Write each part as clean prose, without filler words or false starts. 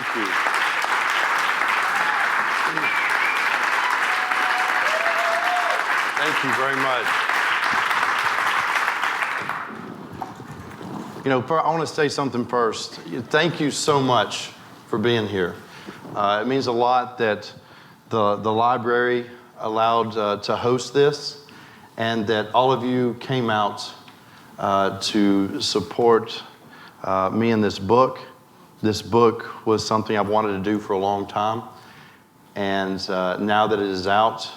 Thank you. Thank you very much. You know, I want to say something first. Thank you so much for being here. It means a lot that the library allowed to host this, and that all of you came out to support me in this book. This book was something I've wanted to do for a long time, and now that it is out,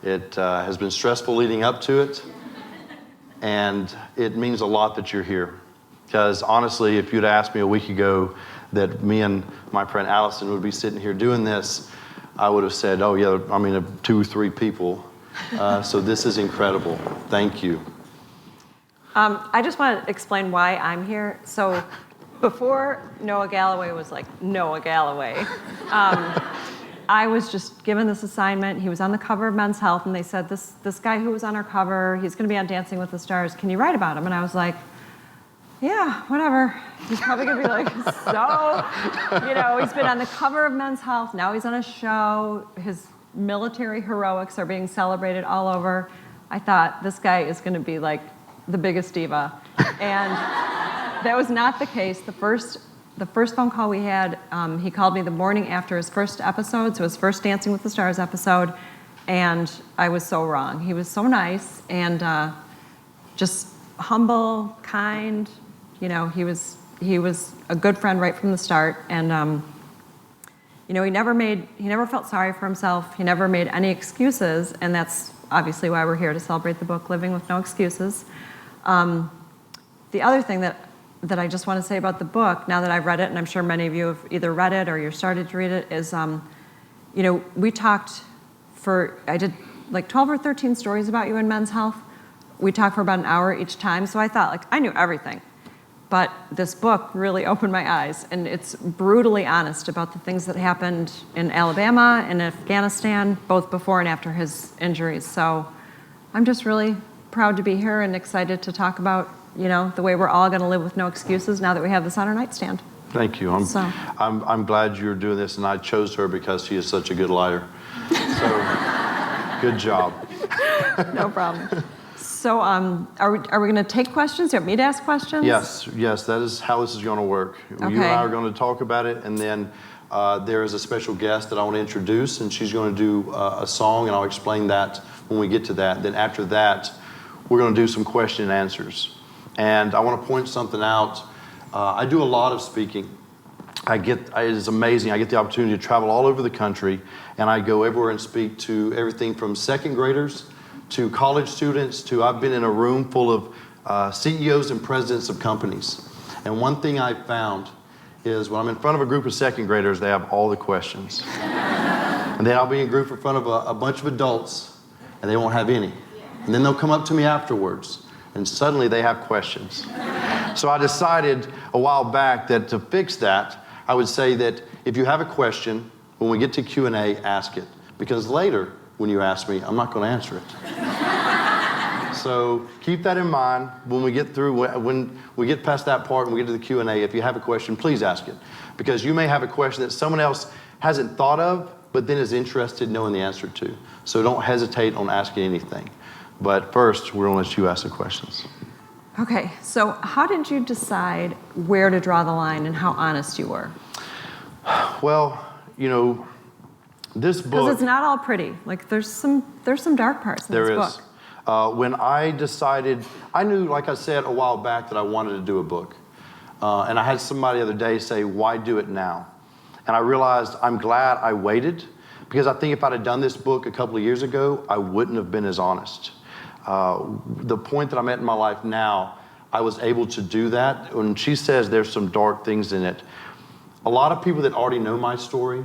it has been stressful leading up to it, and it means a lot that you're here. Because honestly, if you'd asked me a week ago that me and my friend Alison would be sitting here doing this, I would have said, oh yeah, I mean 2 or 3 people. So this is incredible. Thank you. I just want to explain why I'm here. So before Noah Galloway was like Noah Galloway, I was just given this assignment. He was on the cover of Men's Health, and they said, this guy who was on our cover, he's going to be on Dancing with the Stars. Can you write about him? And I was like, yeah, whatever. He's probably going to be like, so, you know, he's been on the cover of Men's Health. Now he's on a show. His military heroics are being celebrated all over. I thought, this guy is going to be like the biggest diva. And that was not the case. The first phone call we had, he called me the morning after his first episode, so his first Dancing with the Stars episode, and I was so wrong. He was so nice and just humble, kind. You know, he was a good friend right from the start, and you know, he never felt sorry for himself. He never made any excuses, and that's obviously why we're here to celebrate the book, Living with No Excuses. The other thing that I just want to say about the book, now that I've read it, and I'm sure many of you have either read it or you're started to read it, is, you know, we talked I did like 12 or 13 stories about you in Men's Health. We talked for about an hour each time, so I thought, like, I knew everything. But this book really opened my eyes, and it's brutally honest about the things that happened in Alabama and Afghanistan, both before and after his injuries. So I'm just really proud to be here and excited to talk about, you know, the way we're all going to live with no excuses now that we have this on our nightstand. Thank you. I'm glad you're doing this, and I chose her because she is such a good liar. So good job. No problem. So are we going to take questions? Do you want me to ask questions? Yes, that is how this is going to work. Okay. You and I are going to talk about it, and then there is a special guest that I want to introduce, and she's going to do a song, and I'll explain that when we get to that. Then after that, we're going to do some question and answers. And I want to point something out. I do a lot of speaking. It is amazing. I get the opportunity to travel all over the country, and I go everywhere and speak to everything from second graders to college students, to I've been in a room full of CEOs and presidents of companies. And one thing I found is when I'm in front of a group of second graders, they have all the questions. And then I'll be in a group in front of a bunch of adults, and they won't have any. And then they'll come up to me afterwards, and suddenly they have questions. So I decided a while back that to fix that, I would say that if you have a question, when we get to Q&A, ask it. Because later, when you ask me, I'm not going to answer it. So keep that in mind when we get through, when we get past that part and we get to the Q&A. If you have a question, please ask it. Because you may have a question that someone else hasn't thought of, but then is interested in knowing the answer to. So don't hesitate on asking anything. But first, we're going to let you ask the questions. Okay, so how did you decide where to draw the line and how honest you were? Well, you know, this book... Because it's not all pretty. Like, there's some dark parts in this book. When I decided, I knew, like I said a while back, that I wanted to do a book. And I had somebody the other day say, why do it now? And I realized I'm glad I waited, because I think if I'd have done this book a couple of years ago, I wouldn't have been as honest. The point that I'm at in my life now, I was able to do that. When she says there's some dark things in it, a lot of people that already know my story,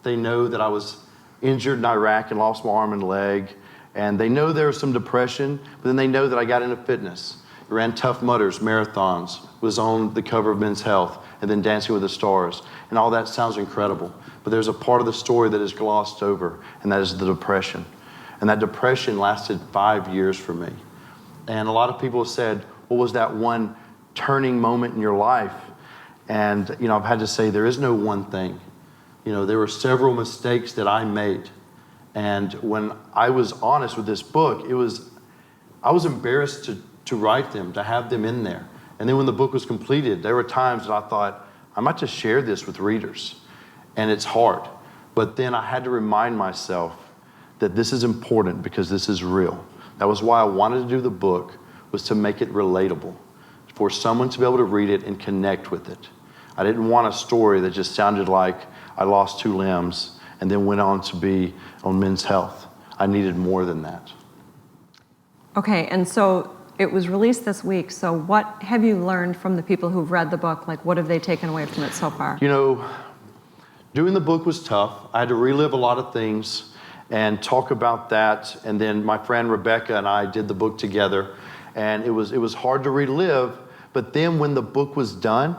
they know that I was injured in Iraq and lost my arm and leg, and they know there was some depression, but then they know that I got into fitness, ran Tough Mudders, marathons, was on the cover of Men's Health, and then Dancing with the Stars, and all that sounds incredible. But there's a part of the story that is glossed over, and that is the depression. And that depression lasted 5 years for me. And a lot of people have said, what was that one turning moment in your life? And, I've had to say there is no one thing. There were several mistakes that I made. And when I was honest with this book, I was embarrassed to write them, to have them in there. And then when the book was completed, there were times that I thought, I might just share this with readers. And it's hard. But then I had to remind myself that this is important because this is real. That was why I wanted to do the book, was to make it relatable, for someone to be able to read it and connect with it. I didn't want a story that just sounded like I lost 2 limbs and then went on to be on Men's Health. I needed more than that. Okay, and so it was released this week, so what have you learned from the people who've read the book? Like, what have they taken away from it so far? Doing the book was tough. I had to relive a lot of things and talk about that. And then my friend Rebecca and I did the book together. And it was hard to relive. But then when the book was done,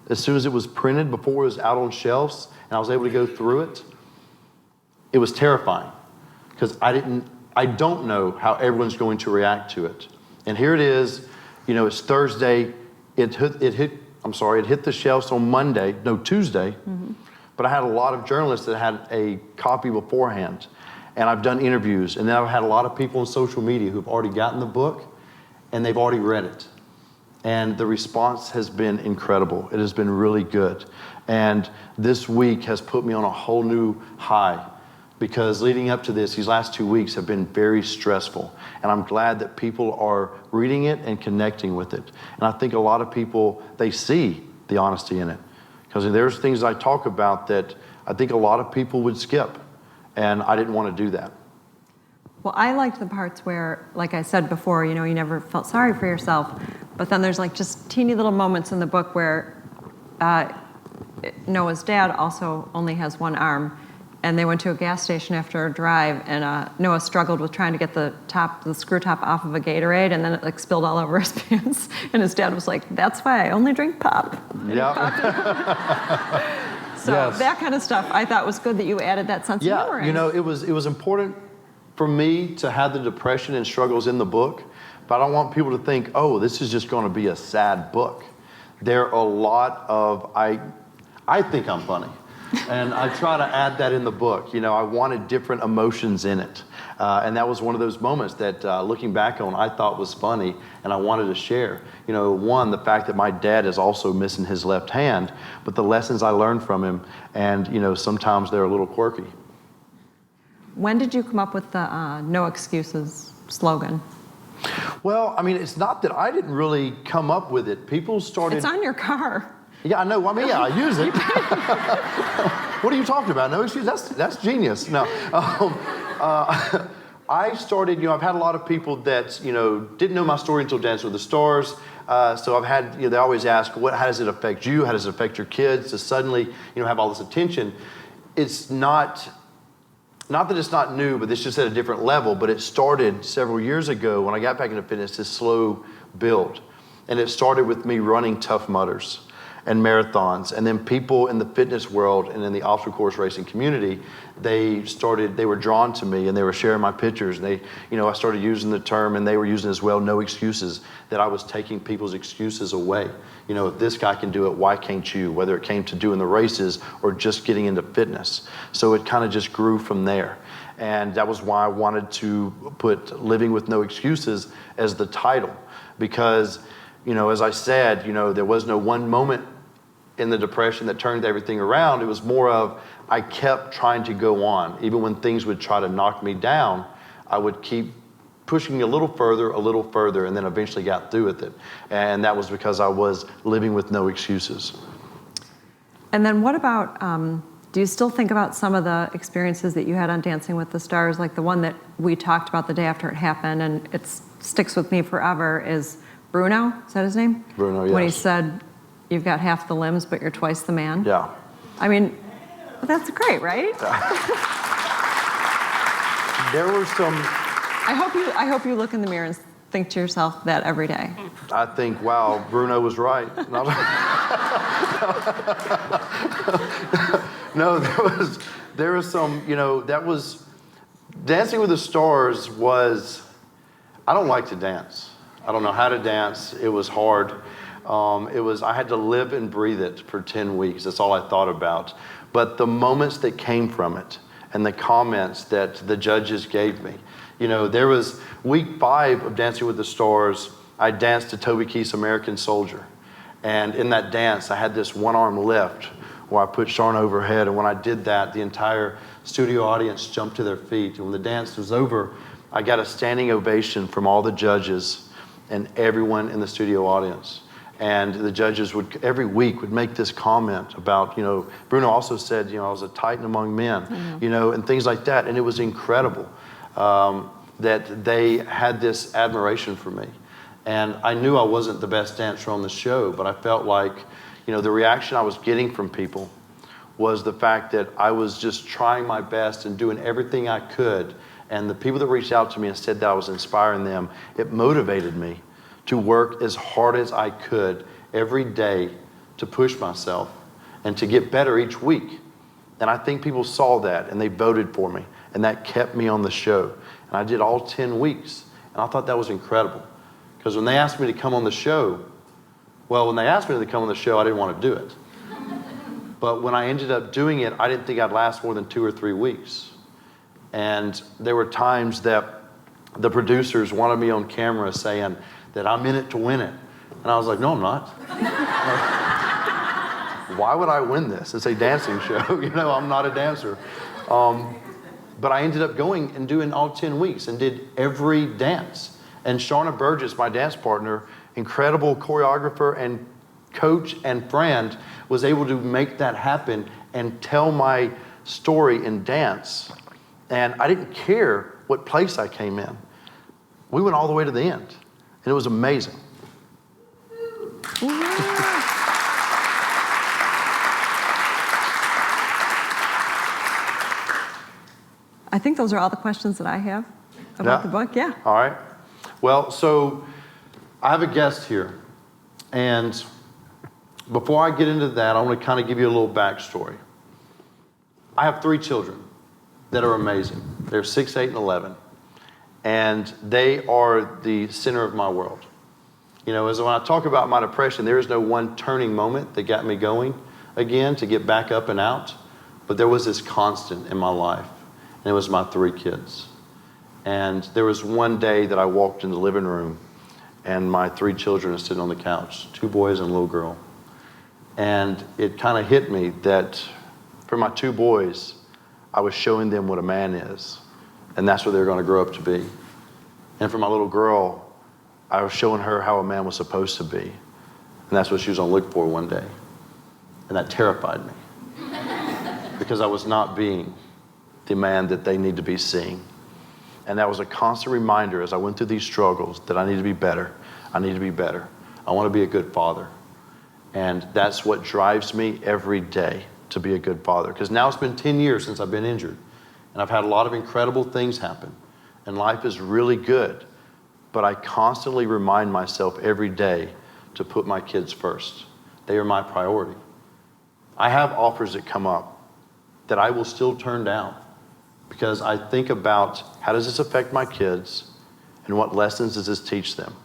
as soon as it was printed, before it was out on shelves, and I was able to go through it, it was terrifying. Because I don't know how everyone's going to react to it. And here it is, it's Thursday. It hit the shelves on Tuesday. Mm-hmm. But I had a lot of journalists that had a copy beforehand. And I've done interviews. And then I've had a lot of people on social media who've already gotten the book and they've already read it. And the response has been incredible. It has been really good. And this week has put me on a whole new high, because leading up to this, these last 2 weeks have been very stressful. And I'm glad that people are reading it and connecting with it. And I think a lot of people, they see the honesty in it. Because there's things I talk about that I think a lot of people would skip. And I didn't want to do that. Well, I liked the parts where, like I said before, you never felt sorry for yourself. But then there's like just teeny little moments in the book where Noah's dad also only has one arm. And they went to a gas station after a drive, and Noah struggled with trying to get the screw top off of a Gatorade, and then it spilled all over his pants. And his dad was like, "That's why I only drink pop." Yeah. So yes. That kind of stuff, I thought was good that you added that sense of humor in. it was important for me to have the depression and struggles in the book, but I don't want people to think, oh, this is just going to be a sad book. There are a lot of I think I'm funny. And I try to add that in the book. I wanted different emotions in it. And that was one of those moments that, looking back on, I thought was funny and I wanted to share. One, the fact that my dad is also missing his left hand, but the lessons I learned from him, and, sometimes they're a little quirky. When did you come up with the no excuses slogan? Well, it's not that I didn't really come up with it. People started... It's on your car. Yeah, I know. I use it. What are you talking about? No excuse. That's genius. No. I started, I've had a lot of people that, didn't know my story until Dance with the Stars. So I've had, they always ask, how does it affect you? How does it affect your kids to suddenly, have all this attention? It's not that it's not new, but it's just at a different level. But it started several years ago when I got back into fitness, this slow build. And it started with me running Tough Mudders and marathons, and then people in the fitness world and in the obstacle course racing community, they were drawn to me and they were sharing my pictures. And I started using the term, and they were using it as well, no excuses, that I was taking people's excuses away. If this guy can do it, why can't you? Whether it came to doing the races or just getting into fitness. So it kind of just grew from there. And that was why I wanted to put Living with No Excuses as the title, because as I said, there was no one moment in the depression that turned everything around. It was more of, I kept trying to go on. Even when things would try to knock me down, I would keep pushing a little further, and then eventually got through with it. And that was because I was living with no excuses. And then what about, do you still think about some of the experiences that you had on Dancing with the Stars, like the one that we talked about the day after it happened, and it sticks with me forever, is Bruno, is that his name? Bruno, yes. When he said, you've got half the limbs, but you're twice the man. Yeah. That's great, right? There were some... I hope you look in the mirror and think to yourself that every day. I think, wow, Bruno was right. No, there was some, that was... Dancing with the Stars was... I don't like to dance. I don't know how to dance. It was hard. I had to live and breathe it for 10 weeks. That's all I thought about. But the moments that came from it and the comments that the judges gave me, there was week 5 of Dancing with the Stars. I danced to Toby Keith's American Soldier. And in that dance, I had this one arm lift where I put Sharon over her head. And when I did that, the entire studio audience jumped to their feet. And when the dance was over, I got a standing ovation from all the judges and everyone in the studio audience. And the judges every week would make this comment about, Bruno also said, I was a titan among men, and things like that. And it was incredible that they had this admiration for me. And I knew I wasn't the best dancer on the show, but I felt like, the reaction I was getting from people was the fact that I was just trying my best and doing everything I could. And the people that reached out to me and said that I was inspiring them, it motivated me to work as hard as I could every day to push myself and to get better each week. And I think people saw that and they voted for me, and that kept me on the show. And I did all 10 weeks, and I thought that was incredible. Because when they asked me to come on the show, I didn't want to do it. But when I ended up doing it, I didn't think I'd last more than 2 or 3 weeks. And there were times that the producers wanted me on camera saying that I'm in it to win it. And I was like, no, I'm not. Why would I win this? It's a dancing show. I'm not a dancer. But I ended up going and doing all 10 weeks and did every dance. And Shauna Burgess, my dance partner, incredible choreographer and coach and friend, was able to make that happen and tell my story in dance. And I didn't care what place I came in. We went all the way to the end. And it was amazing. I think those are all the questions that I have about the book. Yeah. All right. Well, so I have a guest here. And before I get into that, I want to kind of give you a little backstory. I have 3 children that are amazing. They're 6, 8, and 11. And they are the center of my world. As when I talk about my depression, there is no one turning moment that got me going again to get back up and out. But there was this constant in my life, and it was my 3 kids. And there was one day that I walked in the living room, and my 3 children are sitting on the couch, 2 boys and a little girl. And it kind of hit me that for my 2 boys, I was showing them what a man is. And that's what they're going to grow up to be. And for my little girl, I was showing her how a man was supposed to be. And that's what she was going to look for one day. And that terrified me. Because I was not being the man that they need to be seeing. And that was a constant reminder as I went through these struggles that I need to be better. I need to be better. I want to be a good father. And that's what drives me every day to be a good father. Because now it's been 10 years since I've been injured. And I've had a lot of incredible things happen. And life is really good. But I constantly remind myself every day to put my kids first. They are my priority. I have offers that come up that I will still turn down because I think about how does this affect my kids and what lessons does this teach them?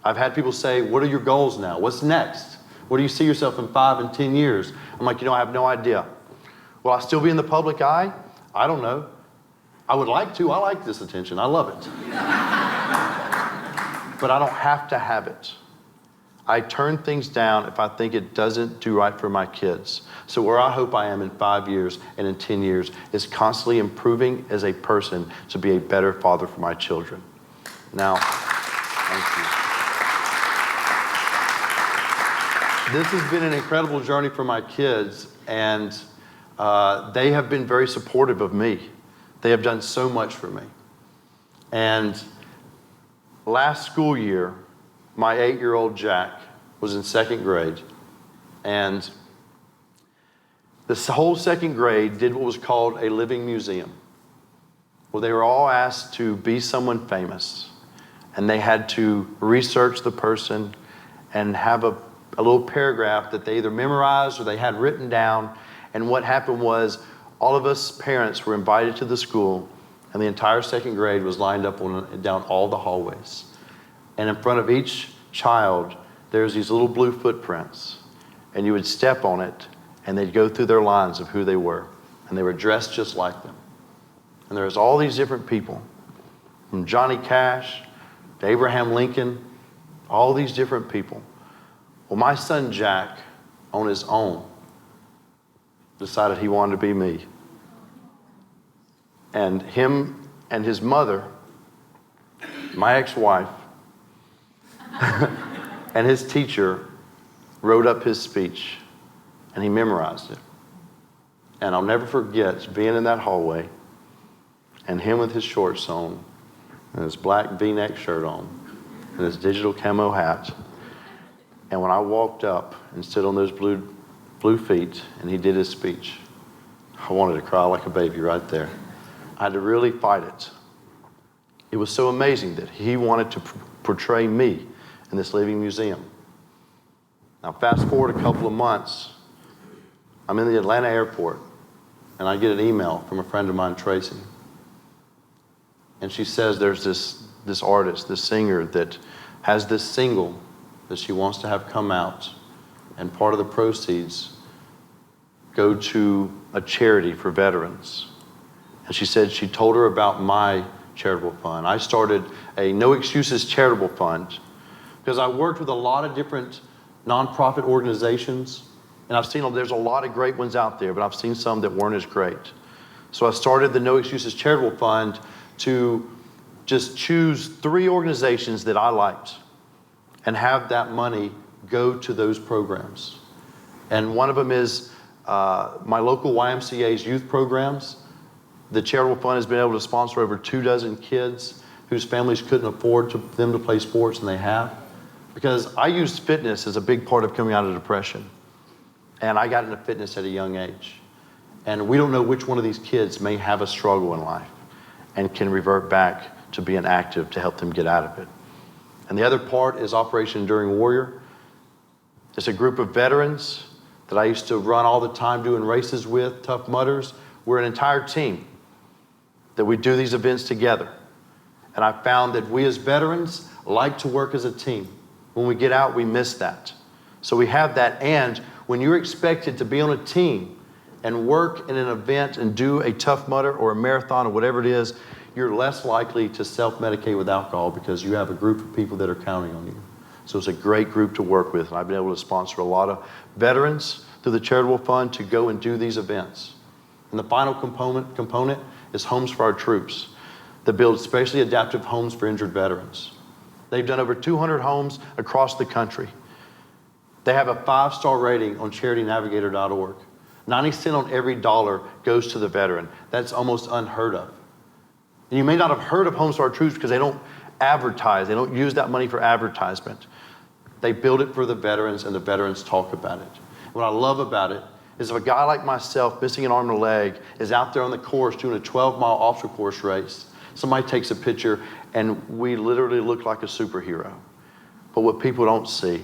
I've had people say, what are your goals now? What's next? Where do you see yourself in 5 and 10 years? I'm like, I have no idea. Will I still be in the public eye? I don't know. I would like to. I like this attention. I love it. But I don't have to have it. I turn things down if I think it doesn't do right for my kids. So where I hope I am in 5 years and in 10 years is constantly improving as a person to be a better father for my children. Now, thank you. This has been an incredible journey for my kids, and they have been very supportive of me. They have done so much for me. And last school year, my 8-year-old Jack was in 2nd grade, and this whole 2nd grade did what was called a living museum, where they were all asked to be someone famous, and they had to research the person and have a little paragraph that they either memorized or they had written down. And what happened was all of us parents were invited to the school, and the entire 2nd grade was lined up down all the hallways. And in front of each child, there's these little blue footprints, and you would step on it, and they'd go through their lines of who they were, and they were dressed just like them. And there's all these different people, from Johnny Cash to Abraham Lincoln, all these different people. Well, my son Jack, on his own, decided he wanted to be me. And him and his mother, my ex-wife, and his teacher wrote up his speech, and he memorized it. And I'll never forget being in that hallway and him with his shorts on and his black V-neck shirt on and his digital camo hat. And when I walked up and stood on those blue feet and he did his speech, I wanted to cry like a baby right there. I had to really fight it. It was so amazing that he wanted to portray me in this living museum. Now, fast forward a couple of months, I'm in the Atlanta airport, and I get an email from a friend of mine, Tracy. And she says there's this artist, this singer that has this single that she wants to have come out, and part of the proceeds go to a charity for veterans. And she said she told her about my charitable fund. I started a No Excuses charitable fund because I worked with a lot of different nonprofit organizations, and I've seen there's a lot of great ones out there, but I've seen some that weren't as great. So I started the No Excuses charitable fund to just choose 3 organizations that I liked and have that money go to those programs. And one of them is my local YMCA's youth programs. The charitable fund has been able to sponsor over 24 kids whose families couldn't afford them to play sports, and they have. Because I used fitness as a big part of coming out of depression. And I got into fitness at a young age. And we don't know which one of these kids may have a struggle in life and can revert back to being active to help them get out of it. And the other part is Operation Enduring Warrior. It's a group of veterans that I used to run all the time doing races with, Tough Mudders. We're an entire team that we do these events together. And I found that we as veterans like to work as a team. When we get out, we miss that. So we have that, and when you're expected to be on a team and work in an event and do a Tough Mudder or a marathon or whatever it is, you're less likely to self-medicate with alcohol because you have a group of people that are counting on you. So it's a great group to work with, and I've been able to sponsor a lot of veterans through the charitable fund to go and do these events. And the final component is Homes for Our Troops that build specially adaptive homes for injured veterans. They've done over 200 homes across the country. They have a 5-star rating on charitynavigator.org. 90 cents on every dollar goes to the veteran. That's almost unheard of. And you may not have heard of Homes for Our Troops because they don't advertise. They don't use that money for advertisement. They build it for the veterans, and the veterans talk about it. What I love about it is if a guy like myself, missing an arm and a leg, is out there on the course doing a 12-mile obstacle course race, somebody takes a picture, and we literally look like a superhero. But what people don't see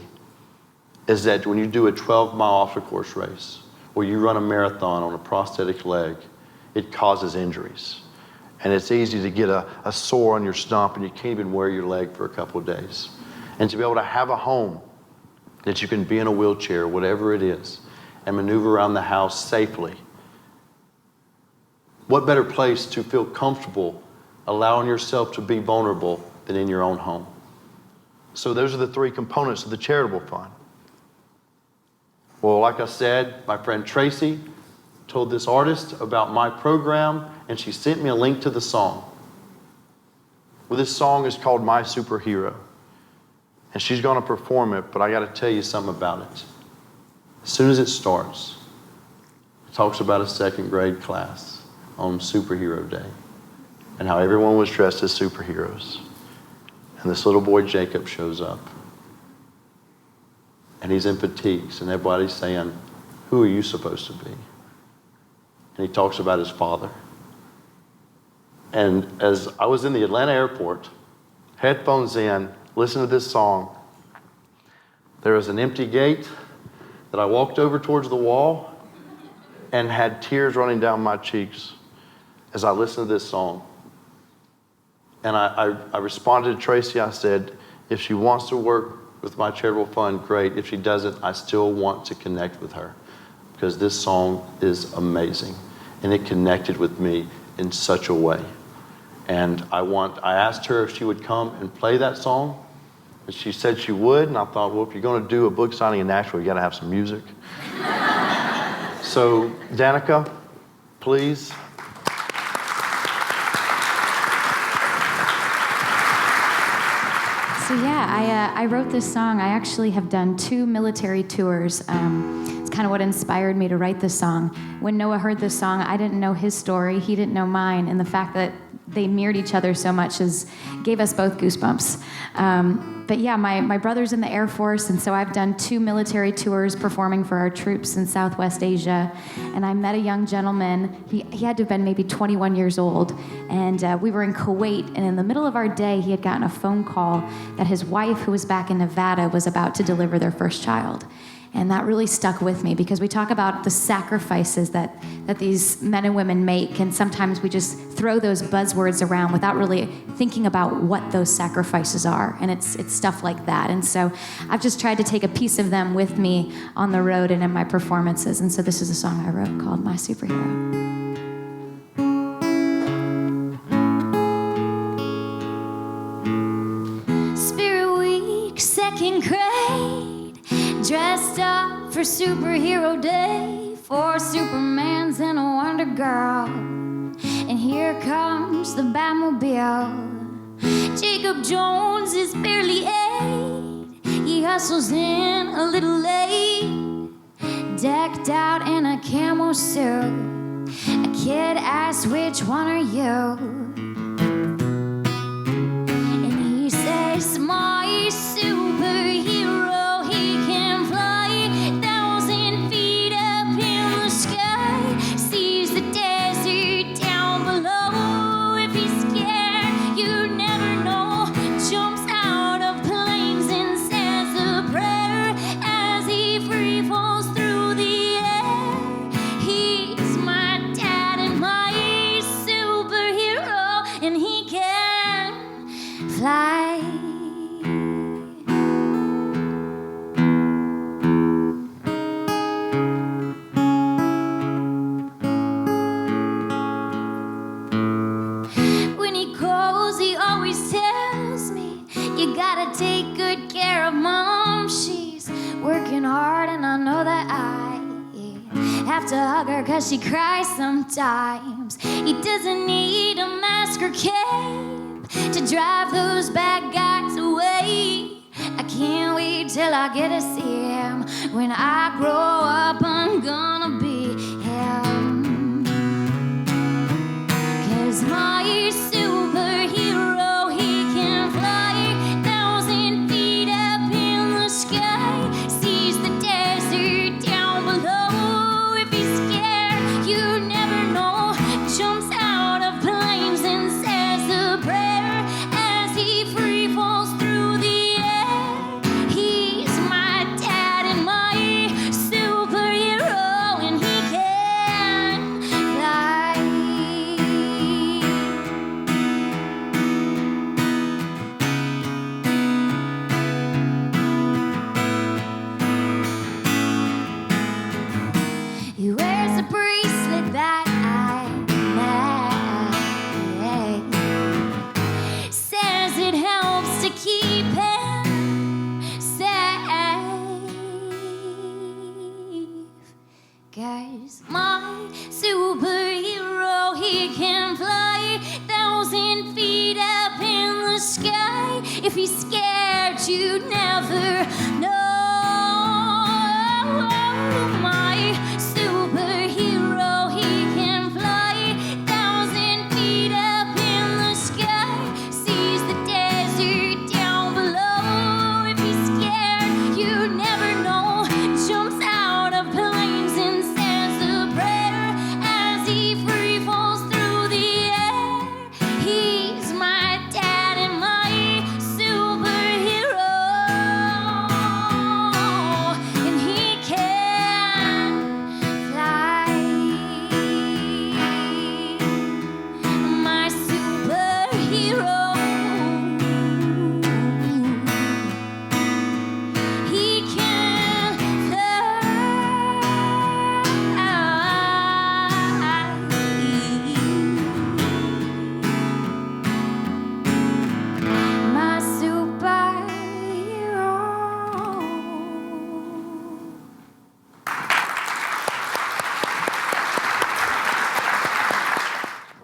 is that when you do a 12-mile obstacle course race, or you run a marathon on a prosthetic leg, it causes injuries. And it's easy to get a sore on your stump, and you can't even wear your leg for a couple of days. And to be able to have a home that you can be in a wheelchair, whatever it is, and maneuver around the house safely. What better place to feel comfortable allowing yourself to be vulnerable than in your own home? So those are the 3 components of the charitable fund. Well, like I said, my friend Tracy told this artist about my program, and she sent me a link to the song. Well, this song is called My Superhero, and she's going to perform it, but I got to tell you something about it. As soon as it starts, it talks about a 2nd grade class on Superhero Day and how everyone was dressed as superheroes. And this little boy, Jacob, shows up. And he's in fatigues, and everybody's saying, "Who are you supposed to be?" And he talks about his father. And as I was in the Atlanta airport, headphones in, listening to this song, there was an empty gate that I walked over towards the wall and had tears running down my cheeks as I listened to this song. And I responded to Tracy. I said, if she wants to work with my charitable fund, great. If she doesn't, I still want to connect with her because this song is amazing and it connected with me in such a way. And I asked her if she would come and play that song, and she said she would, and I thought, well, if you're going to do a book signing in Nashville, you got to have some music. So, Danika, please. So yeah, I wrote this song. I actually have done 2 military tours. It's kind of what inspired me to write this song. When Noah heard this song, I didn't know his story, he didn't know mine, and the fact that they mirrored each other so much gave us both goosebumps. But yeah, my brother's in the Air Force, and so I've done 2 military tours performing for our troops in Southwest Asia. And I met a young gentleman. He had to have been maybe 21 years old. And we were in Kuwait, and in the middle of our day, he had gotten a phone call that his wife, who was back in Nevada, was about to deliver their first child. And that really stuck with me because we talk about the sacrifices that these men and women make, and sometimes we just throw those buzzwords around without really thinking about what those sacrifices are. And it's stuff like that. And so I've just tried to take a piece of them with me on the road and in my performances. And so this is a song I wrote called My Superhero. Spirit Week, 2nd grade. Dressed up for Superhero Day, 4 Supermans and a Wonder Girl. And here comes the Batmobile. Jacob Jones is barely 8. He hustles in a little late, decked out in a camo suit. A kid asks, which one are you? And he says, my superhero. To hug her cause she cries sometimes. He doesn't need a mask or cape to drive those bad guys away. I can't wait till I get to see him. When I grow up, I'm gonna be him. Cause my superhero, he can fly 1,000 feet up in the sky, sees the desert down below. You never know, jumps out of planes and says a prayer as he free falls through the air. He's my dad and my superhero, and he can fly. He wears a bracelet that I made. Says it helps to keep him safe. 'Cause my superhero, he can fly 1,000 feet up in the sky. If he's scared, you'd never know. My superhero, he can fly 1,000 feet up in the sky, sees the desert down below. If he's scared, you'd never know. Jumps out of planes and says a prayer as he free falls through the air. He's my dad and my superhero.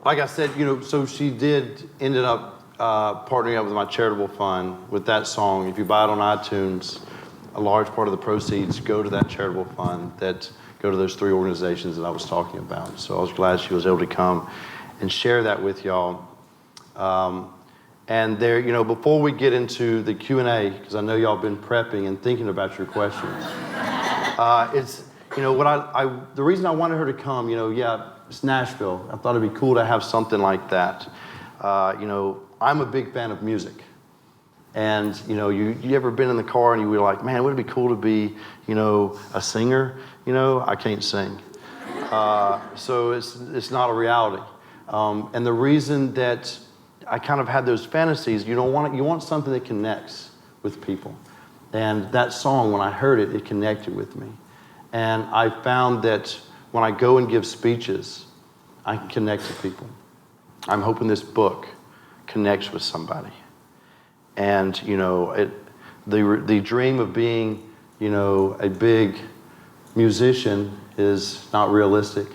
like I said, so she ended up partnering up with my charitable fund with that song. If you buy it on iTunes, a large part of the proceeds go to that charitable fund that go to those 3 organizations that I was talking about. So I was glad she was able to come and share that with y'all. And there, before we get into the Q&A, because I know y'all been prepping and thinking about your questions, it's, the reason I wanted her to come, it's Nashville. I thought it'd be cool to have something like that. I'm a big fan of music. And, you ever been in the car and you were like, man, would it be cool to be, a singer? I can't sing. So it's not a reality. And the reason that I kind of had those fantasies, you want something that connects with people. And that song, when I heard it, it connected with me. And I found that when I go and give speeches, I can connect to people. I'm hoping this book connects with somebody. And, the dream of being, a big musician is not realistic.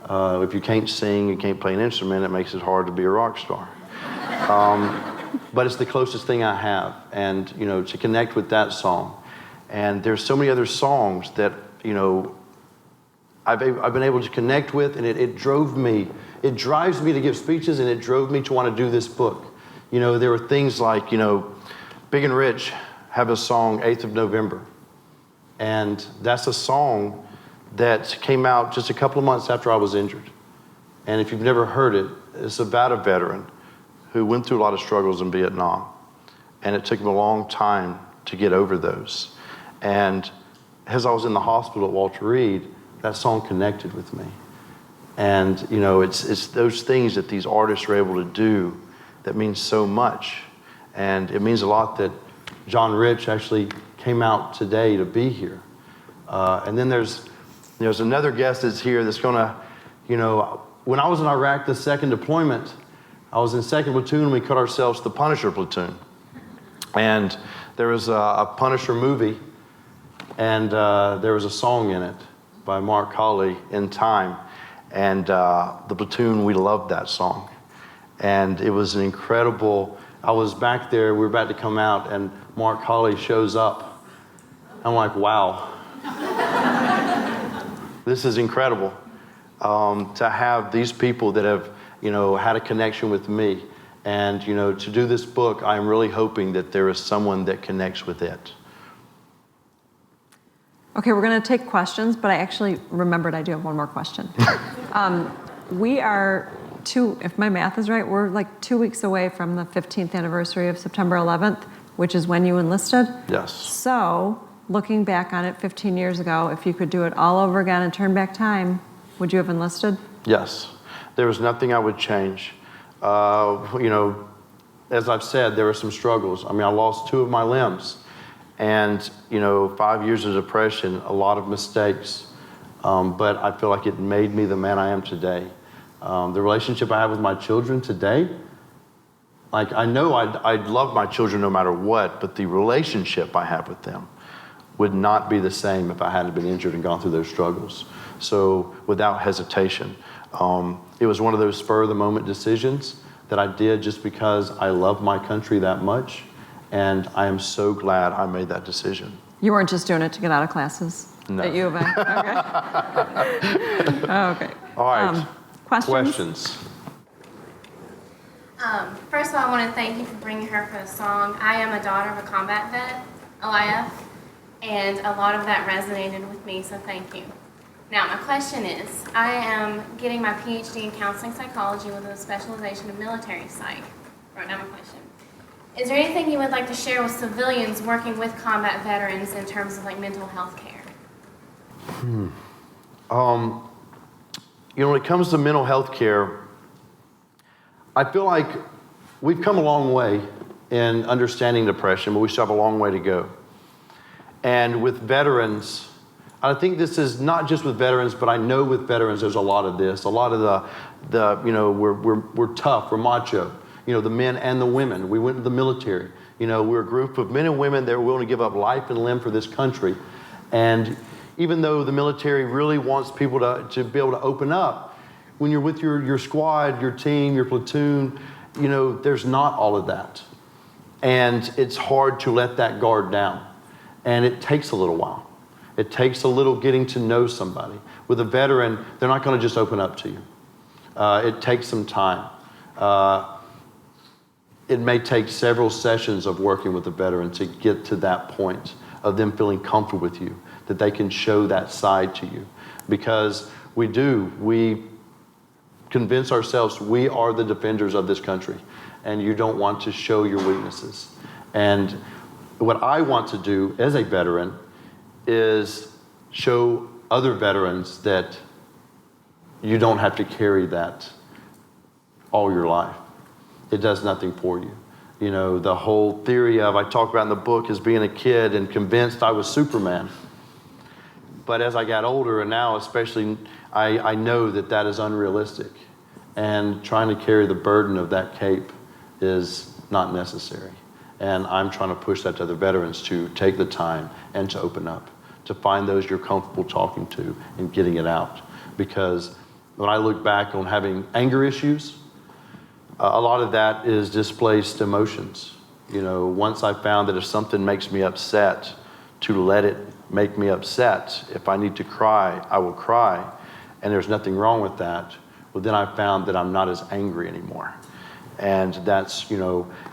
If you can't sing, you can't play an instrument, it makes it hard to be a rock star. But it's the closest thing I have, and to connect with that song. And there's so many other songs that I've been able to connect with, and it drives me to give speeches, and it drove me to want to do this book. There were things like Big and Rich have a song 8th of November, and that's a song that came out just a couple of months after I was injured. And if you've never heard it, it's about a veteran who went through a lot of struggles in Vietnam. And it took him a long time to get over those. And as I was in the hospital at Walter Reed, that song connected with me. And, it's those things that these artists are able to do that means so much. And it means a lot that John Rich actually came out today to be here. And then there's another guest that's here that's gonna, when I was in Iraq, the second deployment, I was in 2nd Platoon and we cut ourselves the Punisher Platoon. And there was a Punisher movie, and there was a song in it by Mark Colley, In Time. And the platoon, we loved that song. And it was an incredible, I was back there, we were about to come out, and Mark Colley shows up. I'm like, wow. This is incredible. To have these people that have, had a connection with me. And, to do this book, I'm really hoping that there is someone that connects with it. Okay, we're going to take questions, but I actually remembered I do have one more question. We are if my math is right, we're like 2 weeks away from the 15th anniversary of September 11th, which is when you enlisted. Yes. So, looking back on it 15 years ago, if you could do it all over again and turn back time, would you have enlisted? Yes. There was nothing I would change. As I've said, there were some struggles. I lost 2 of my limbs. And, 5 years of depression, a lot of mistakes. But I feel like it made me the man I am today. The relationship I have with my children today, I know I'd love my children no matter what, but the relationship I have with them would not be the same if I hadn't been injured and gone through those struggles. So without hesitation, it was one of those spur-of-the-moment decisions that I did just because I love my country that much, and I am so glad I made that decision. You weren't just doing it to get out of classes no. at U of A? Okay. Okay. All right. Questions? First of all, I want to thank you for bringing her for the song. I am a daughter of a combat vet, OIF, and a lot of that resonated with me, so thank you. Now, my question is, I am getting my PhD in counseling psychology with a specialization in military psych. Wrote down my question. Is there anything you would like to share with civilians working with combat veterans in terms of mental health care? When it comes to mental health care, I feel like we've come a long way in understanding depression, but we still have a long way to go. And with veterans, I think this is not just with veterans, but I know with veterans there's a lot of this. A lot of we're tough, we're macho. The men and the women. We went to the military. We're a group of men and women that are willing to give up life and limb for this country. And even though the military really wants people to be able to open up, when you're with your squad, your team, your platoon, there's not all of that. And it's hard to let that guard down. And it takes a little while. It takes a little getting to know somebody. With a veteran, they're not going to just open up to you. It takes some time. It may take several sessions of working with a veteran to get to that point of them feeling comfortable with you, that they can show that side to you. Because we convince ourselves we are the defenders of this country, and you don't want to show your weaknesses. And what I want to do as a veteran is show other veterans that you don't have to carry that all your life. It does nothing for you. The whole theory of, I talk about in the book, is being a kid and convinced I was Superman. But as I got older, and now especially, I know that that is unrealistic. And trying to carry the burden of that cape is not necessary. And I'm trying to push that to other veterans to take the time and to open up, to find those you're comfortable talking to and getting it out. Because when I look back on having anger issues, a lot of that is displaced emotions. Once I found that if something makes me upset, to let it make me upset. If I need to cry, I will cry. And there's nothing wrong with that. Well, then I found that I'm not as angry anymore. And that's,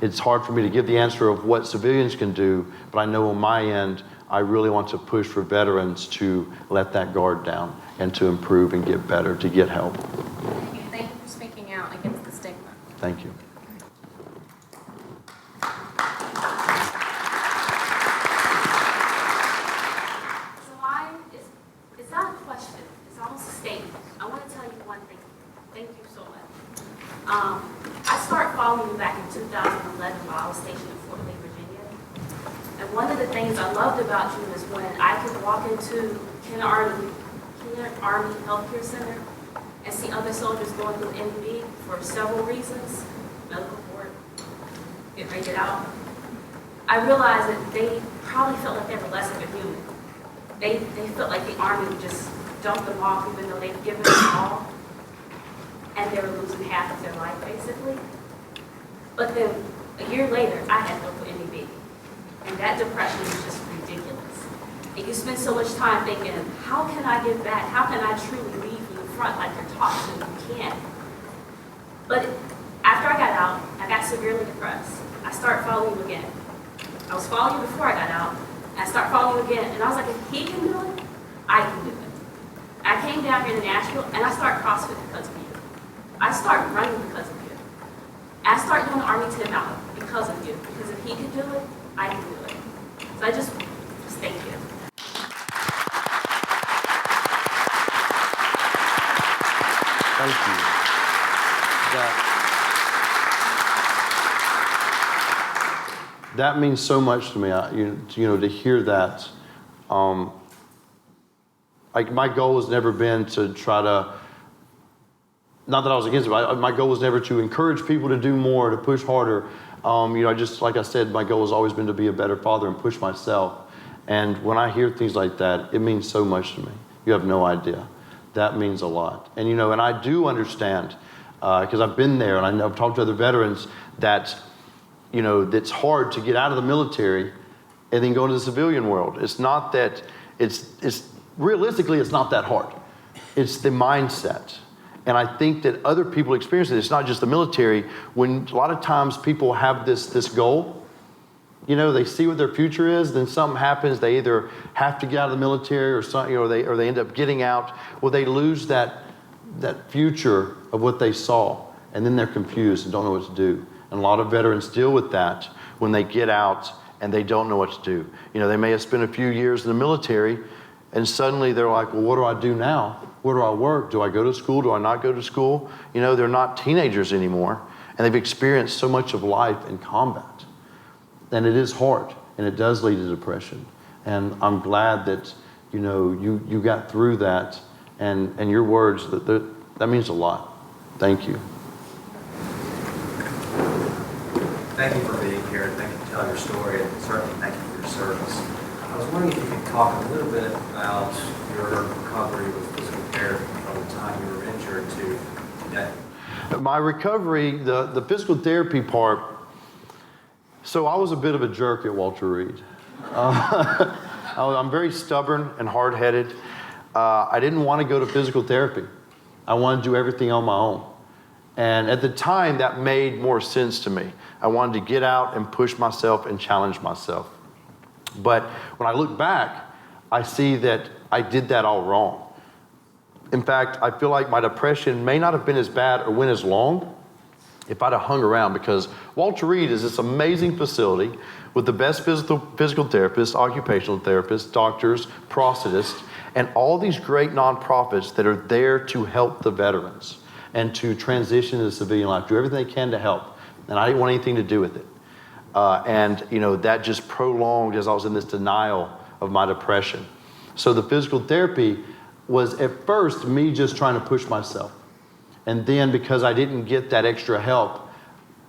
it's hard for me to give the answer of what civilians can do, but I know on my end, I really want to push for veterans to let that guard down and to improve and get better, to get help. Thank you for speaking out against the stigma. Thank you. So mine it's not a question, it's almost a statement. I want to tell you one thing. Thank you so much. I started following you back in 2011 while I was stationed in Fort Lee, Virginia. And one of the things I loved about you is when I could walk into Kenner Army Healthcare Center and see other soldiers going through NB for several reasons, medical board, get ready to get out. I realized that they probably felt like they were less of a human. They felt like the Army would just dump them off even though they'd given them all, and they were losing half of their life basically. But then a year later, I had to go for NEB, and that depression was just ridiculous. And you spend so much time thinking, how can I give back? How can I truly lead from the front like they're taught to? You can't. But after I got out, I got severely depressed. I started following you again. I was following you before I got out, and I started following you again, and I was like, if he can do it, I can do it. I came down here to Nashville, and I started CrossFit because of you. I started running because of you. I started doing the Army 10 mile because of you. Because if he can do it, I can do it. So I just thank you. Thank you. That means so much to me. To hear that. My goal has never been to try to. Not that I was against it, but my goal was never to encourage people to do more, to push harder. Just like I said, my goal has always been to be a better father and push myself. And when I hear things like that, it means so much to me. You have no idea. That means a lot. And and I do understand, because I've been there and I've talked to other veterans that, it's hard to get out of the military and then go into the civilian world. It's not that, it's realistically, it's not that hard. It's the mindset. And I think that other people experience it. It's not just the military. When a lot of times people have this goal, they see what their future is, then something happens. They either have to get out of the military or something, or they end up getting out, or they lose that future of what they saw, and then they're confused and don't know what to do. And a lot of veterans deal with that when they get out and they don't know what to do. They may have spent a few years in the military, and suddenly they're like, well, what do I do now? Where do I work? Do I go to school? Do I not go to school? They're not teenagers anymore, and they've experienced so much of life in combat. And it is hard, and it does lead to depression. And I'm glad that, you got through that, and your words, that means a lot. Thank you. Thank you for being here, and thank you for telling your story, and certainly thank you for your service. I was wondering if you could talk a little bit about your recovery with physical therapy from the time you were injured to today? My recovery, the physical therapy part, so I was a bit of a jerk at Walter Reed. I'm very stubborn and hard-headed. I didn't want to go to physical therapy. I wanted to do everything on my own. And at the time, that made more sense to me. I wanted to get out and push myself and challenge myself. But when I look back, I see that I did that all wrong. In fact, I feel like my depression may not have been as bad or went as long if I'd have hung around, because Walter Reed is this amazing facility with the best physical therapists, occupational therapists, doctors, prosthetists, and all these great nonprofits that are there to help the veterans and to transition into civilian life, do everything they can to help. And I didn't want anything to do with it. And that just prolonged as I was in this denial of my depression. So the physical therapy was at first me just trying to push myself. And then because I didn't get that extra help,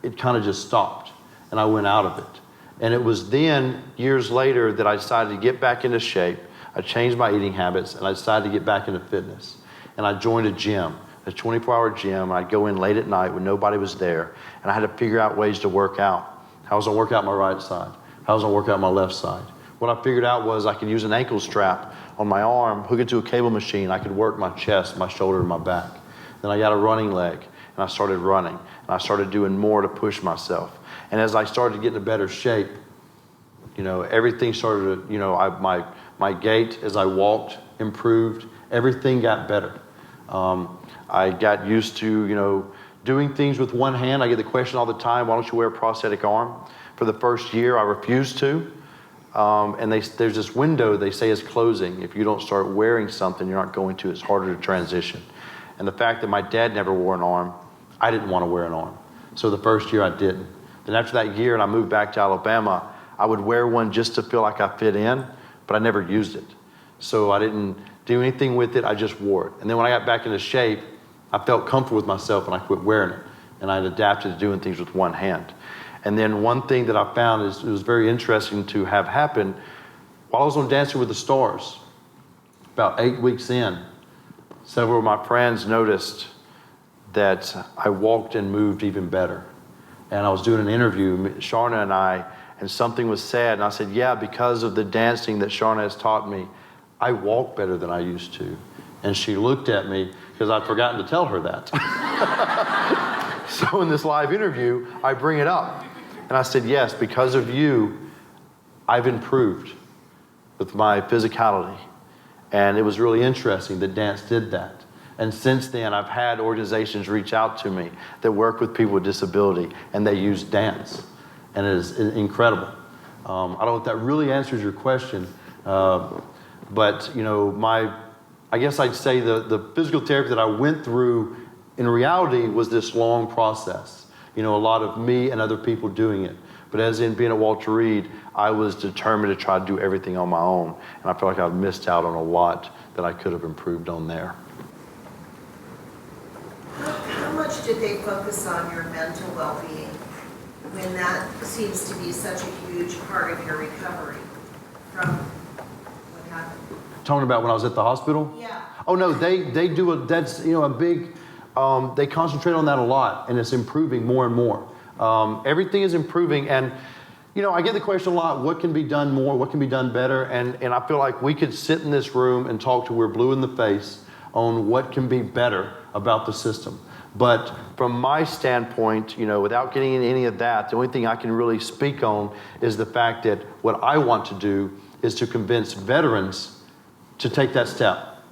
it kind of just stopped and I went out of it. And it was then, years later, that I decided to get back into shape. I changed my eating habits and I decided to get back into fitness. And I joined a gym, a 24-hour gym. I'd go in late at night when nobody was there, and I had to figure out ways to work out. How was I work out my right side? How was I work out my left side? What I figured out was I could use an ankle strap on my arm, hook it to a cable machine. I could work my chest, my shoulder, and my back. Then I got a running leg, and I started running. And I started doing more to push myself. And as I started to get into better shape, everything started to, my gait as I walked improved. Everything got better. I got used to, doing things with one hand. I get the question all the time, why don't you wear a prosthetic arm? For the first year, I refused to. And there's this window they say is closing. If you don't start wearing something, you're not going to. It's harder to transition. And the fact that my dad never wore an arm, I didn't want to wear an arm. So the first year I didn't. Then after that year and I moved back to Alabama, I would wear one just to feel like I fit in, but I never used it. So I didn't do anything with it, I just wore it. And then when I got back into shape, I felt comfortable with myself and I quit wearing it. And I'd adapted to doing things with one hand. And then one thing that I found is it was very interesting to have happen while I was on Dancing with the Stars. About 8 weeks in, several of my friends noticed that I walked and moved even better. And I was doing an interview, Sharna and I, and something was said, and I said, yeah, because of the dancing that Sharna has taught me, I walk better than I used to. And she looked at me, because I'd forgotten to tell her that. So in this live interview, I bring it up. And I said, yes, because of you, I've improved with my physicality. And it was really interesting that dance did that. And since then, I've had organizations reach out to me that work with people with disability, and they use dance. And it is incredible. I don't know if that really answers your question, but I guess I'd say the physical therapy that I went through in reality was this long process. A lot of me and other people doing it. But as in being at Walter Reed, I was determined to try to do everything on my own. And I feel like I've missed out on a lot that I could have improved on there. How much did they focus on your mental well-being when that seems to be such a huge part of your recovery from what happened? Talking about when I was at the hospital? Yeah. Oh no, they do a big, they concentrate on that a lot, and it's improving more and more. Everything is improving, and I get the question a lot, what can be done more, what can be done better, and I feel like we could sit in this room and talk till we're blue in the face on what can be better about the system. But from my standpoint, without getting into any of that, the only thing I can really speak on is the fact that what I want to do is to convince veterans to take that step.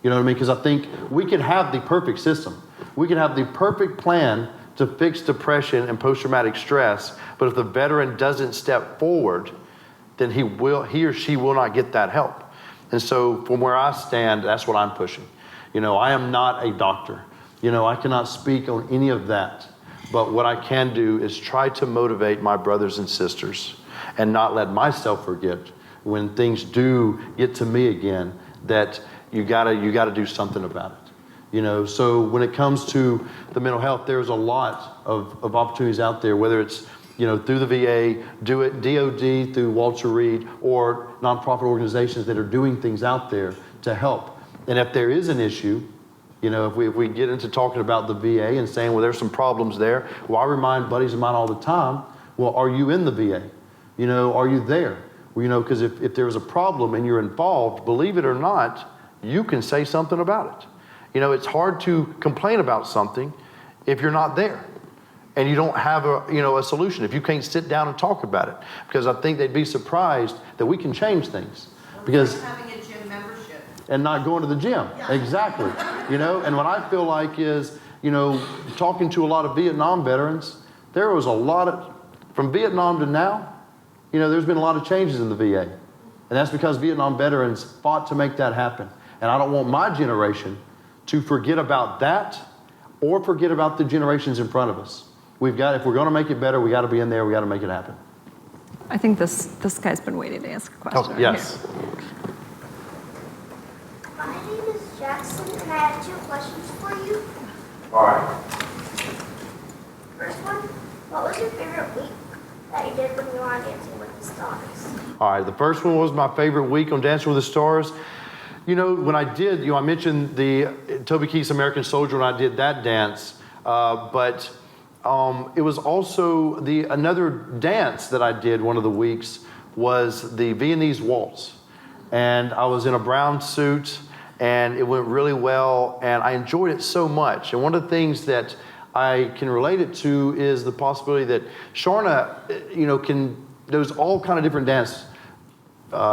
You know what I mean? Because I think we could have the perfect system. We could have the perfect plan to fix depression and post-traumatic stress, but if the veteran doesn't step forward, then he or she will not get that help. And so from where I stand, that's what I'm pushing. I am not a doctor. I cannot speak on any of that. But what I can do is try to motivate my brothers and sisters and not let myself forget when things do get to me again that you gotta do something about it. So when it comes to the mental health, there's a lot of opportunities out there, whether it's through the VA, do it DOD, through Walter Reed, or nonprofit organizations that are doing things out there to help. And if there is an issue, You know, if we get into talking about the VA and saying, well, there's some problems there, well, I remind buddies of mine all the time, well, are you in the VA? You know, are you there? Well, you know, because if there's a problem and you're involved, believe it or not, you can say something about it. You know, it's hard to complain about something if you're not there and you don't have a solution, if you can't sit down and talk about it. Because I think they'd be surprised that we can change things. Because Having a gym membership. and not going to the gym. Yeah. Exactly. You know, and what I feel like is, you know, talking to a lot of Vietnam veterans, there was a lot of, from Vietnam to now, you know, there's been a lot of changes in the VA. And that's because Vietnam veterans fought to make that happen. And I don't want my generation to forget about that or forget about the generations in front of us. We've got, if we're going to make it better, we got to be in there, we got to make it happen. I think this guy's been waiting to ask a question. Oh, yes. My name is Jackson, and I have 2 questions for you. All right. First one, what was your favorite week that you did when you were on Dancing with the Stars? All right, the first one was my favorite week on Dancing with the Stars. You know, when I did, I mentioned the Toby Keith's American Soldier when I did that dance, but it was also another dance that I did one of the weeks was the Viennese waltz. And I was in a brown suit, and it went really well, and I enjoyed it so much. And one of the things that I can relate it to is the possibility that Sharna, you know, there's all kind of different dance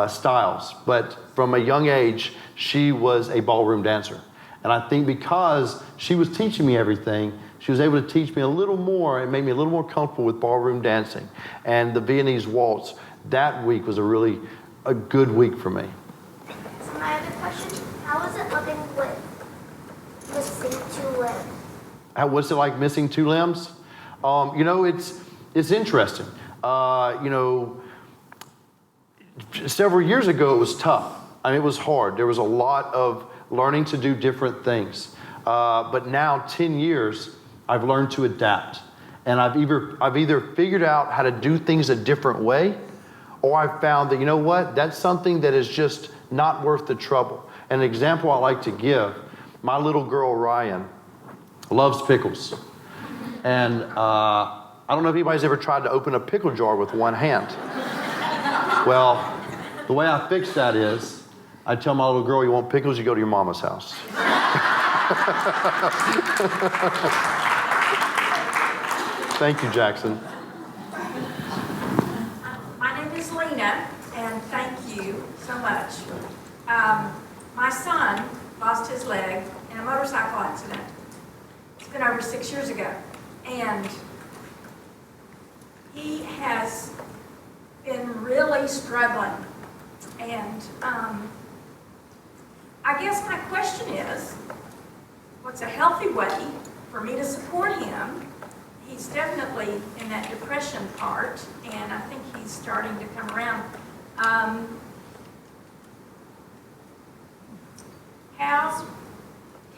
styles, but from a young age, she was a ballroom dancer. And I think because she was teaching me everything, she was able to teach me a little more and make me a little more comfortable with ballroom dancing. And the Viennese waltz, that week was a good week for me. So my other question, how was it living with missing 2 limbs? What's it like missing 2 limbs? You know, it's interesting. You know, several years ago it was tough. I mean, it was hard. There was a lot of learning to do different things. But now, 10 years, I've learned to adapt. And I've either figured out how to do things a different way, or I've found that, you know what, that's something that is just not worth the trouble. An example I like to give, my little girl, Ryan, loves pickles. And I don't know if anybody's ever tried to open a pickle jar with one hand. Well, the way I fix that is, I tell my little girl, you want pickles, you go to your mama's house. Thank you, Jackson. My name is Lena, and thank you so much. My son lost his leg in a motorcycle accident. It's been over 6 years ago, and he has been really struggling. And I guess my question is, what's a healthy way for me to support him? He's definitely in that depression part, and I think he's starting to come around. How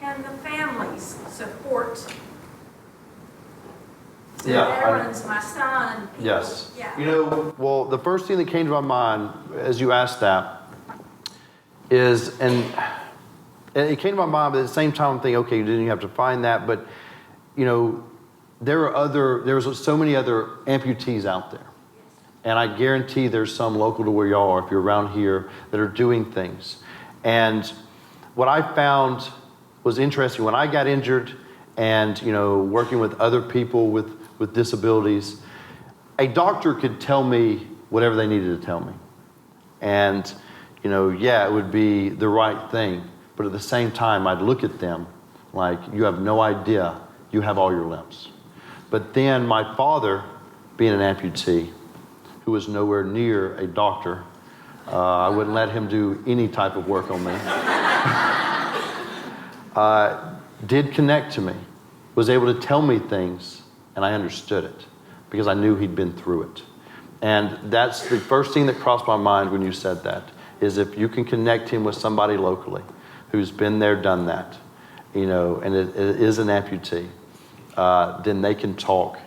can the families support the veterans, my son? People? Yes. Yeah. You know, well, the first thing that came to my mind as you asked that is, and it came to my mind, but at the same time I'm thinking, okay, you didn't have to find that, but, you know, there's so many other amputees out there. And I guarantee there's some local to where y'all are, if you're around here, that are doing things. And what I found was interesting, when I got injured and, you know, working with other people with disabilities, a doctor could tell me whatever they needed to tell me. And, you know, yeah, it would be the right thing. But at the same time, I'd look at them like, you have no idea you have all your limbs. But then my father, being an amputee, who was nowhere near a doctor, I wouldn't let him do any type of work on me, did connect to me, was able to tell me things, and I understood it because I knew he'd been through it. And that's the first thing that crossed my mind when you said that, is if you can connect him with somebody locally who's been there, done that, you know, and it is an amputee, then they can talk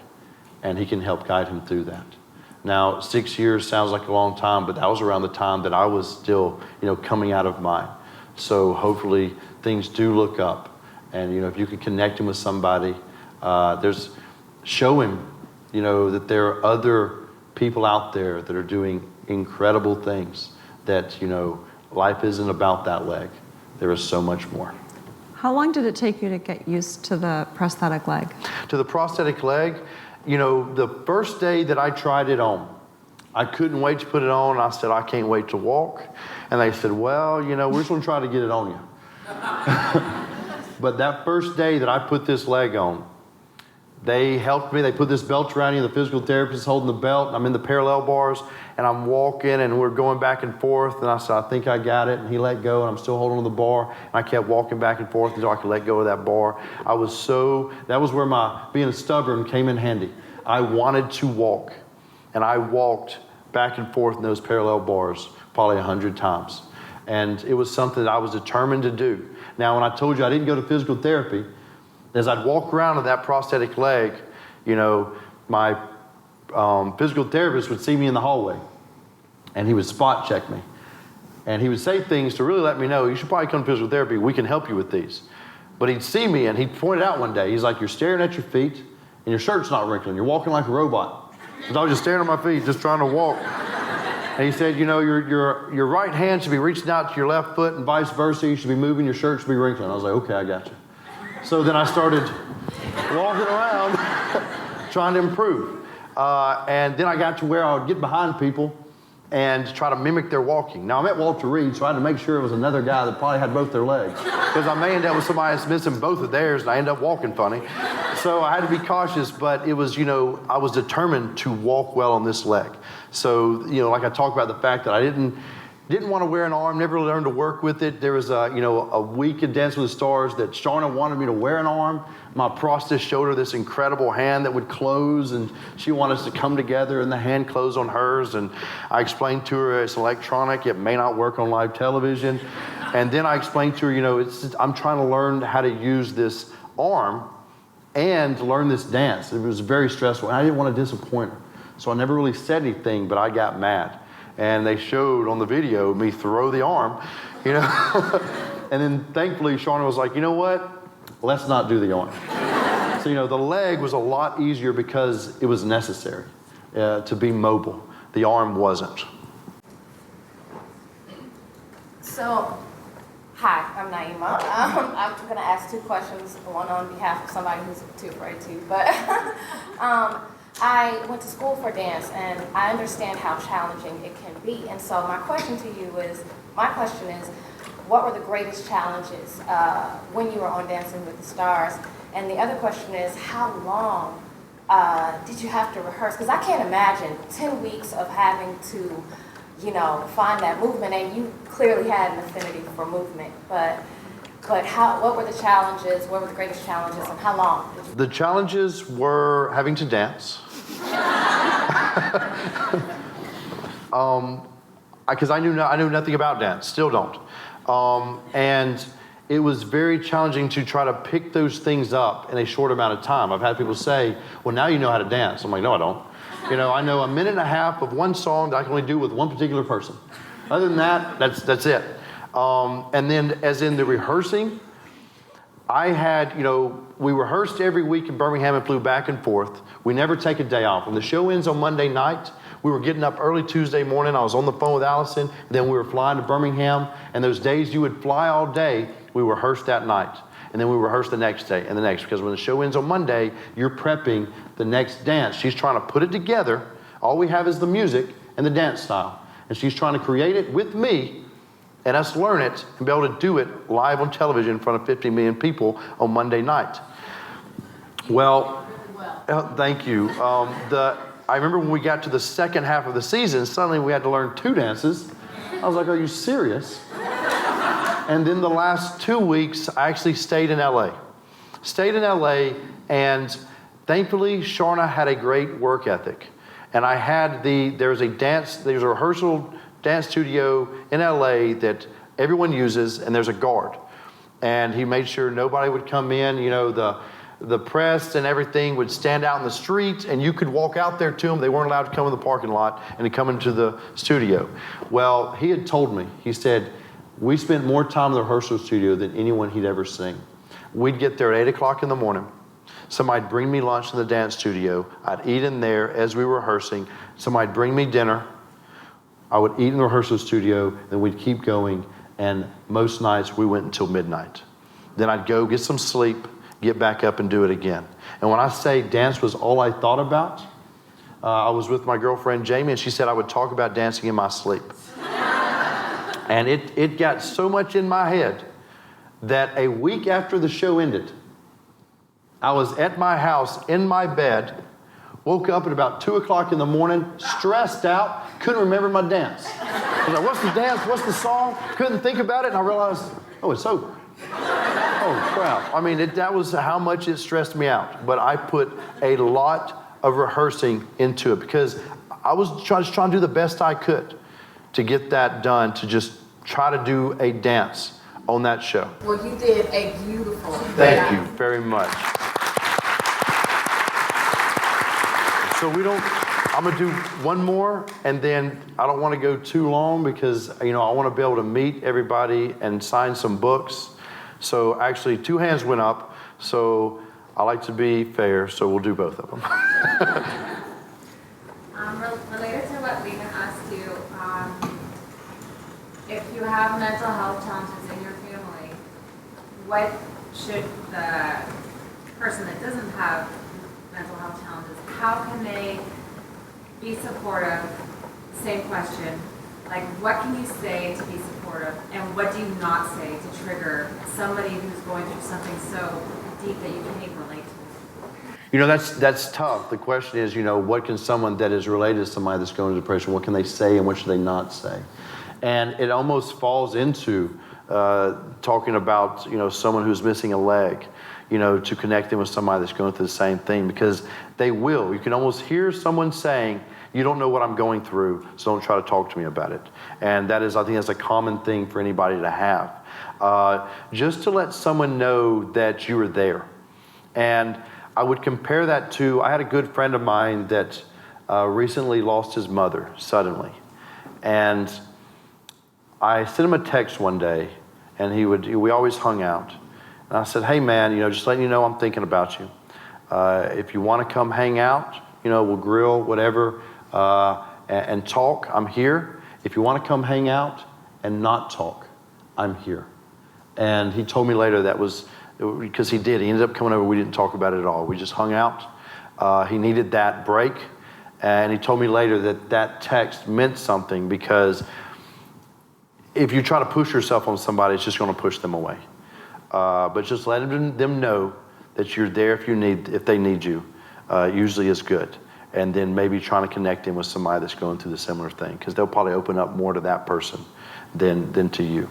and he can help guide him through that. Now, 6 years sounds like a long time, but that was around the time that I was still, you know, coming out of mine. So hopefully things do look up And, if you could connect him with somebody, show him, that there are other people out there that are doing incredible things, that, life isn't about that leg. There is so much more. How long did it take you to get used to the prosthetic leg? To the prosthetic leg, the first day that I tried it on, I couldn't wait to put it on. I said, I can't wait to walk. And they said, well, we're just going to try to get it on you. But that first day that I put this leg on, they helped me. They put this belt around you. The physical therapist is holding the belt. I'm in the parallel bars, and I'm walking, and we're going back and forth. And I said, I think I got it. And he let go, and I'm still holding on the bar. And I kept walking back and forth until I could let go of that bar. That was where my being stubborn came in handy. I wanted to walk, and I walked back and forth in those parallel bars probably 100 times. And it was something that I was determined to do. Now, when I told you I didn't go to physical therapy, as I'd walk around with that prosthetic leg, my physical therapist would see me in the hallway, and he would spot check me. And he would say things to really let me know, you should probably come to physical therapy. We can help you with these. But he'd see me, and he'd point it out one day. He's like, you're staring at your feet, and your shirt's not wrinkling. You're walking like a robot. Because I was just staring at my feet, just trying to walk. And he said, your right hand should be reaching out to your left foot, and vice versa. You should be moving, your shirt should be wrinkling. I was like, okay, I got you. So then I started walking around trying to improve. And then I got to where I would get behind people and try to mimic their walking. Now, I'm at Walter Reed, so I had to make sure it was another guy that probably had both their legs. Because I may end up with somebody that's missing both of theirs, and I end up walking funny. So I had to be cautious, but it was, I was determined to walk well on this leg. So, like I talked about the fact that I didn't want to wear an arm, never learned to work with it. There was a week in Dance with the Stars that Sharna wanted me to wear an arm. My prosthetist showed her this incredible hand that would close, and she wanted us to come together and the hand closed on hers. And I explained to her it's electronic, it may not work on live television. And then I explained to her, I'm trying to learn how to use this arm and learn this dance. It was very stressful, and I didn't want to disappoint her. So I never really said anything, but I got mad. And they showed on the video me throw the arm, And then thankfully, Sharna was like, you know what? Let's not do the arm. So, the leg was a lot easier because it was necessary to be mobile. The arm wasn't. So, hi, I'm Naima. I'm going to ask two questions, one on behalf of somebody who's too afraid to, but I went to school for dance, and I understand how challenging it can be. And so my question is, what were the greatest challenges when you were on Dancing with the Stars? And the other question is, how long did you have to rehearse? Because I can't imagine 10 weeks of having to, find that movement. And you clearly had an affinity for movement, but what were the challenges? What were the greatest challenges, and how long did you? The challenges were having to dance. Because I knew nothing about dance, still don't. And it was very challenging to try to pick those things up in a short amount of time. I've had people say, well, now you know how to dance. I'm like, no, I don't. I know a minute and a half of one song that I can only do with one particular person. Other than that, that's it. And then as in the rehearsing, I had, we rehearsed every week in Birmingham and flew back and forth. We never take a day off. When the show ends on Monday night, we were getting up early Tuesday morning. I was on the phone with Allison. Then we were flying to Birmingham. And those days you would fly all day, we rehearsed that night. And then we rehearsed the next day and the next. Because when the show ends on Monday, you're prepping the next dance. She's trying to put it together. All we have is the music and the dance style. And she's trying to create it with me and us learn it and be able to do it live on television in front of 50 million people on Monday night. Well, thank you. I remember when we got to the second half of the season, suddenly we had to learn 2 dances. I was like, are you serious? And then the last 2 weeks, I actually stayed in LA. And thankfully, Sharna had a great work ethic. And I had there's a rehearsal dance studio in LA that everyone uses, and there's a guard. And he made sure nobody would come in, the press and everything would stand out in the street, and you could walk out there to them. They weren't allowed to come in the parking lot and to come into the studio. Well, he had told me, he said, we spent more time in the rehearsal studio than anyone he'd ever seen. We'd get there at 8 o'clock in the morning. Somebody'd bring me lunch in the dance studio. I'd eat in there as we were rehearsing. Somebody'd bring me dinner. I would eat in the rehearsal studio, then we'd keep going, and most nights we went until midnight. Then I'd go get some sleep, get back up and do it again. And when I say dance was all I thought about, I was with my girlfriend Jamie, and she said I would talk about dancing in my sleep. And it got so much in my head that a week after the show ended, I was at my house in my bed, woke up at about 2 o'clock in the morning, stressed out, couldn't remember my dance. I was like, what's the dance? What's the song? Couldn't think about it, and I realized, oh, it's over. Oh, crap. I mean, that was how much it stressed me out. But I put a lot of rehearsing into it because I was trying to do the best I could to get that done, to just try to do a dance on that show. Well, you did a beautiful job. Thank you very much. So I'm gonna do one more, and then I don't want to go too long because, I want to be able to meet everybody and sign some books. So actually 2 hands went up, so I like to be fair, so we'll do both of them. Related to what Lena asked you, if you have mental health challenges in your family, what should the person that doesn't have mental health challenges, how can they be supportive? Same question. Like, what can you say to be supportive, and what do you not say to trigger somebody who's going through something so deep that you can't even relate to? That's tough. The question is, what can someone that is related to somebody that's going through depression, what can they say and what should they not say? And it almost falls into talking about, someone who's missing a leg, to connect them with somebody that's going through the same thing, because they will. You can almost hear someone saying, you don't know what I'm going through, so don't try to talk to me about it. And I think that's a common thing for anybody to have. Just to let someone know that you are there. And I would compare that to, I had a good friend of mine that recently lost his mother suddenly. And I sent him a text one day, and we always hung out. And I said, hey man, just letting you know I'm thinking about you. If you want to come hang out, we'll grill, whatever, and talk, I'm here. If you want to come hang out and not talk, I'm here. And he told me later that was because he ended up coming over. We didn't talk about it at all. We just hung out. He needed that break. And he told me later that text meant something, because if you try to push yourself on somebody, it's just going to push them away. But just letting them know that you're there if they need you, usually is good. And then maybe trying to connect them with somebody that's going through the similar thing, because they'll probably open up more to that person than to you.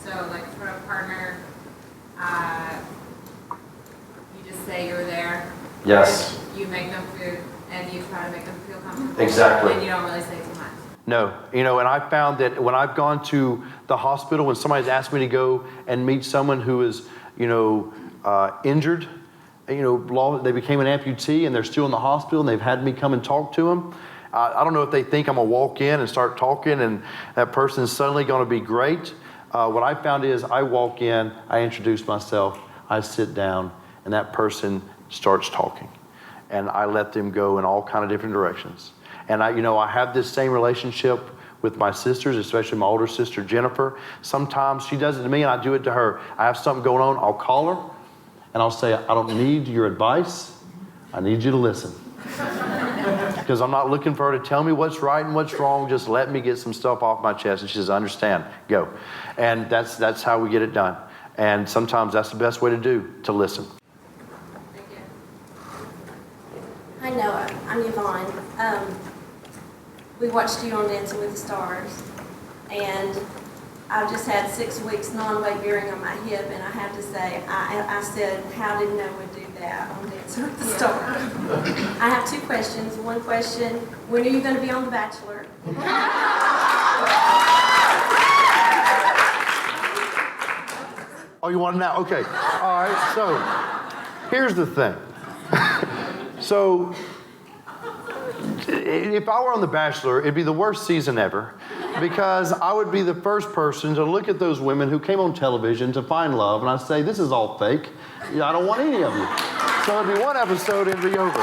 So, like for a partner, you just say you're there. Yes. You make them food, and you try to make them feel comfortable. Exactly. And you don't really say too much. No, and I found that when I've gone to the hospital, when somebody's asked me to go and meet someone who is, injured, they became an amputee and they're still in the hospital and they've had me come and talk to them. I don't know if they think I'm gonna walk in and start talking and that person's suddenly gonna be great. What I found is I walk in, I introduce myself, I sit down, and that person starts talking. And I let them go in all kind of different directions. And I have this same relationship with my sisters, especially my older sister, Jennifer. Sometimes she does it to me and I do it to her. I have something going on, I'll call her and I'll say, I don't need your advice, I need you to listen. Because I'm not looking for her to tell me what's right and what's wrong, just let me get some stuff off my chest. And she says, I understand, go. And that's how we get it done. And sometimes that's the best way to listen. Thank you. Hi Noah, I'm Yvonne. We watched you on Dancing with the Stars, and I've just had 6 weeks non-weight bearing on my hip, and I have to say, I said, how did Noah do that on Dancing with the Stars? I have 2 questions. One question, when are you going to be on The Bachelor? Oh, you want to know? Okay. All right, so here's the thing. So if I were on The Bachelor, it'd be the worst season ever. because I would be the first person to look at those women who came on television to find love, and I'd say, this is all fake. I don't want any of you. So it'd be one episode and it'd be over.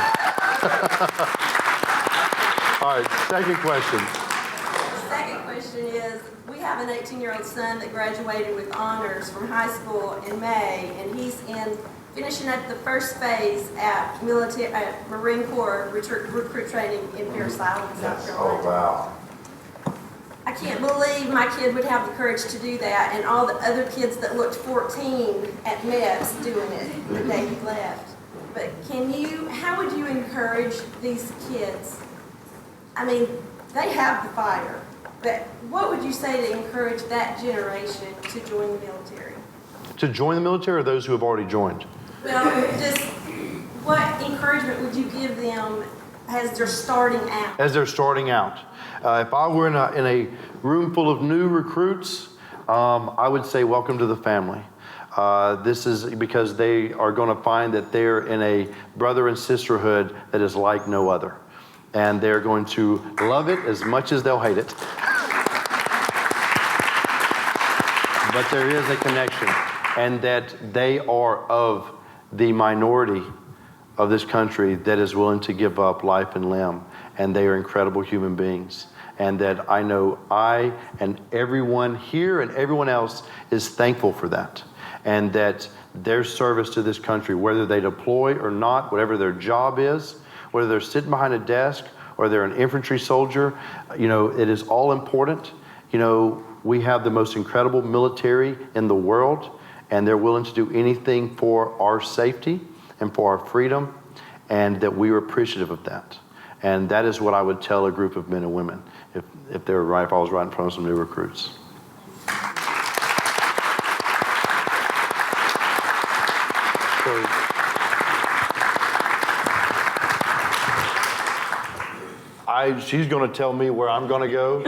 All right, second question. Second question is, we have an 18-year-old son that graduated with honors from high school in May, and he's finishing up the first phase at Marine Corps recruit training in Parris Island, South Carolina. Oh, wow. I can't believe my kid would have the courage to do that, and all the other kids that looked 14 at MEPS doing it the day he left. But how would you encourage these kids? I mean, they have the fire, but what would you say to encourage that generation to join the military? To join the military, or those who have already joined? Well, just what encouragement would you give them as they're starting out? As they're starting out. If I were in a room full of new recruits, I would say welcome to the family. This is because they are going to find that they're in a brother and sisterhood that is like no other. And they're going to love it as much as they'll hate it. But there is a connection, and that they are of the minority of this country that is willing to give up life and limb, and they are incredible human beings. And that I know I and everyone here and everyone else is thankful for that. And that their service to this country, whether they deploy or not, whatever their job is, whether they're sitting behind a desk or they're an infantry soldier, it is all important. We have the most incredible military in the world, and they're willing to do anything for our safety and for our freedom, and that we are appreciative of that. And that is what I would tell a group of men and women if I was right in front of some new recruits. She's going to tell me where I'm going to go,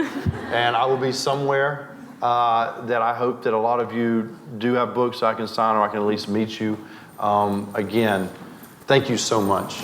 and I will be somewhere that I hope that a lot of you do have books I can sign, or I can at least meet you. Again, thank you so much.